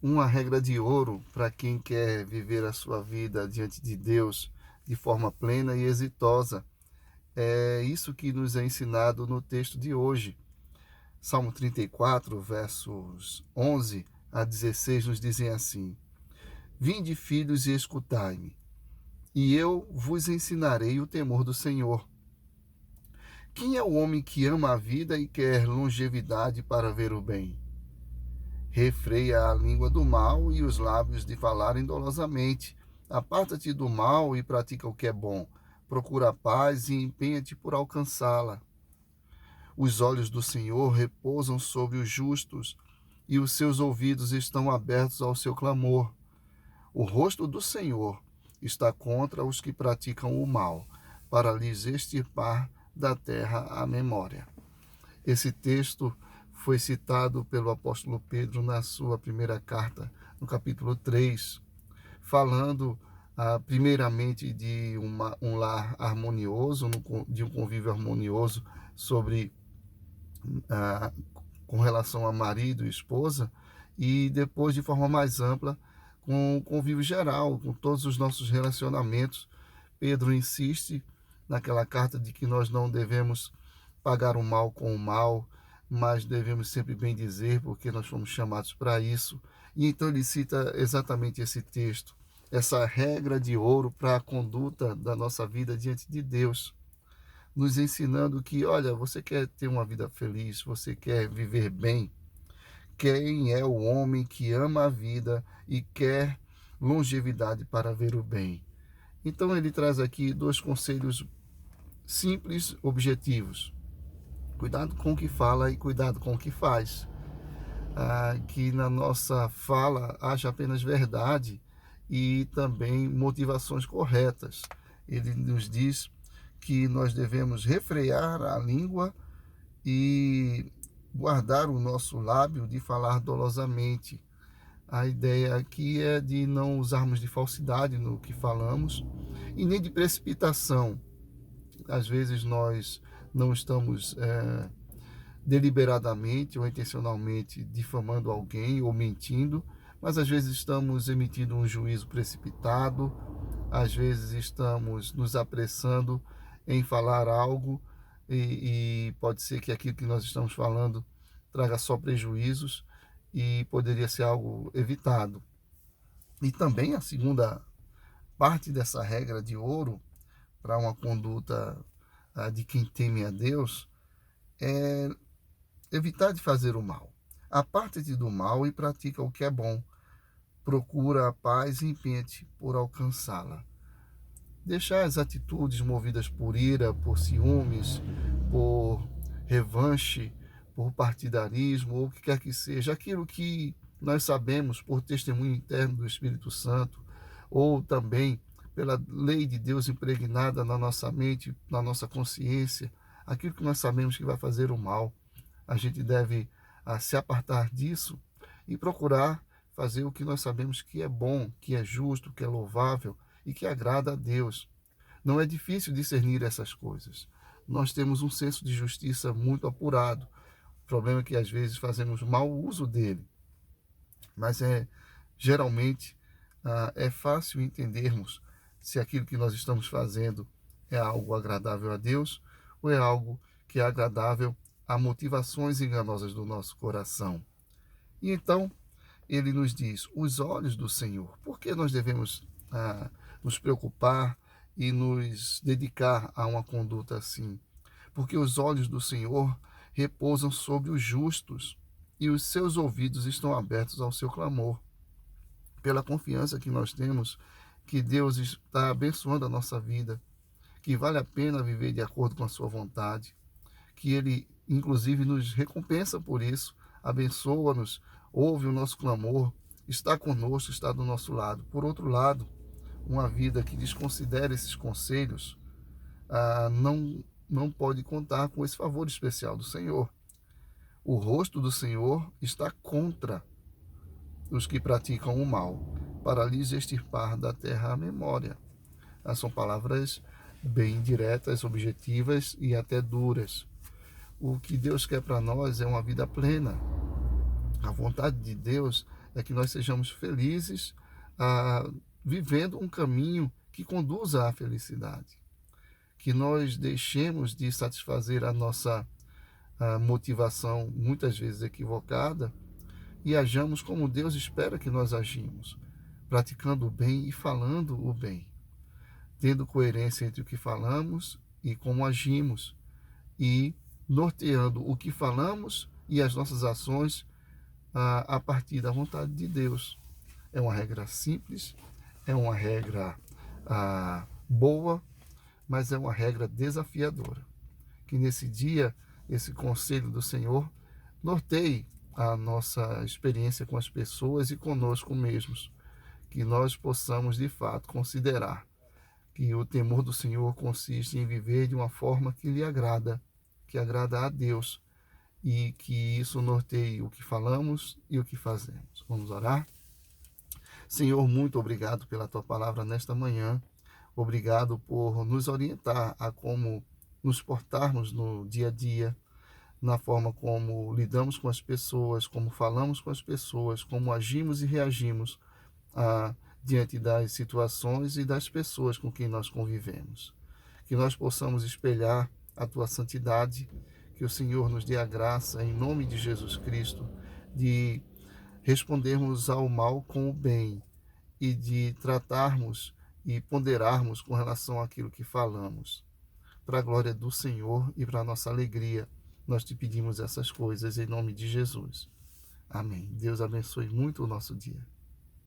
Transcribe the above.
Uma regra de ouro para quem quer viver a sua vida diante de Deus de forma plena e exitosa. É isso que nos é ensinado no texto de hoje. Salmo 34, versos 11 a 16 nos dizem assim: Vinde, filhos, e escutai-me, e eu vos ensinarei o temor do Senhor. Quem é o homem que ama a vida e quer longevidade para ver o bem? Refreia a língua do mal e os lábios de falarem dolosamente. Aparta-te do mal e pratica o que é bom. Procura a paz e empenha-te por alcançá-la. Os olhos do Senhor repousam sobre os justos e os seus ouvidos estão abertos ao seu clamor. O rosto do Senhor está contra os que praticam o mal, para lhes extirpar da terra a memória. Esse texto foi citado pelo apóstolo Pedro na sua primeira carta, no capítulo 3, falando primeiramente de um lar harmonioso, de um convívio harmonioso sobre ah, com relação a marido e esposa, e depois, de forma mais ampla, com o convívio geral, com todos os nossos relacionamentos. Pedro insiste naquela carta de que nós não devemos pagar o mal com o mal, mas devemos sempre bem dizer, porque nós fomos chamados para isso. E então ele cita exatamente esse texto, essa regra de ouro para a conduta da nossa vida diante de Deus, nos ensinando que, olha, você quer ter uma vida feliz, você quer viver bem, quem é o homem que ama a vida e quer longevidade para ver o bem? Então ele traz aqui dois conselhos simples, objetivos. Cuidado com o que fala e cuidado com o que faz. Que na nossa fala haja apenas verdade e também motivações corretas. Ele nos diz que nós devemos refrear a língua e guardar o nosso lábio de falar dolosamente. A ideia aqui é de não usarmos de falsidade no que falamos e nem de precipitação. Às vezes nós não estamos deliberadamente ou intencionalmente difamando alguém ou mentindo, mas às vezes estamos emitindo um juízo precipitado, às vezes estamos nos apressando em falar algo e pode ser que aquilo que nós estamos falando traga só prejuízos e poderia ser algo evitado. E também a segunda parte dessa regra de ouro para uma conduta de quem teme a Deus é evitar de fazer o mal. Aparte-te do mal e pratica o que é bom. Procura a paz e empenha-te por alcançá-la. Deixar as atitudes movidas por ira, por ciúmes, por revanche, por partidarismo, ou o que quer que seja, aquilo que nós sabemos por testemunho interno do Espírito Santo, ou também pela lei de Deus impregnada na nossa mente, na nossa consciência, aquilo que nós sabemos que vai fazer o mal. A gente deve se apartar disso e procurar fazer o que nós sabemos que é bom, que é justo, que é louvável e que agrada a Deus. Não é difícil discernir essas coisas. Nós temos um senso de justiça muito apurado. O problema é que às vezes fazemos mau uso dele. Mas geralmente é fácil entendermos se aquilo que nós estamos fazendo é algo agradável a Deus ou é algo que é agradável a motivações enganosas do nosso coração. E então ele nos diz, os olhos do Senhor. Por que nós devemos nos preocupar e nos dedicar a uma conduta assim? Porque os olhos do Senhor repousam sobre os justos e os seus ouvidos estão abertos ao seu clamor. Pela confiança que nós temos que Deus está abençoando a nossa vida, que vale a pena viver de acordo com a sua vontade, que Ele, inclusive, nos recompensa por isso, abençoa-nos, ouve o nosso clamor, está conosco, está do nosso lado. Por outro lado, uma vida que desconsidera esses conselhos não pode contar com esse favor especial do Senhor. O rosto do Senhor está contra os que praticam o mal, para lhes extirpar da terra a memória. São palavras bem diretas, objetivas e até duras. O que Deus quer para nós é uma vida plena. A vontade de Deus é que nós sejamos felizes, vivendo um caminho que conduza à felicidade. Que nós deixemos de satisfazer a nossa motivação, muitas vezes equivocada, e hajamos como Deus espera que nós agimos, praticando o bem e falando o bem, tendo coerência entre o que falamos e como agimos, e norteando o que falamos e as nossas ações a partir da vontade de Deus. É uma regra simples, é uma regra boa, mas é uma regra desafiadora. Que nesse dia, esse conselho do Senhor norteie a nossa experiência com as pessoas e conosco mesmos. Que nós possamos, de fato, considerar que o temor do Senhor consiste em viver de uma forma que lhe agrada, que agrada a Deus, e que isso norteie o que falamos e o que fazemos. Vamos orar? Senhor, muito obrigado pela tua palavra nesta manhã. Obrigado por nos orientar a como nos portarmos no dia a dia, na forma como lidamos com as pessoas, como falamos com as pessoas, como agimos e reagimos diante das situações e das pessoas com quem nós convivemos. Que nós possamos espelhar a tua santidade, que o Senhor nos dê a graça, em nome de Jesus Cristo, de respondermos ao mal com o bem e de tratarmos e ponderarmos com relação àquilo que falamos. Para a glória do Senhor e para a nossa alegria, nós te pedimos essas coisas em nome de Jesus. Amém. Deus abençoe muito o nosso dia.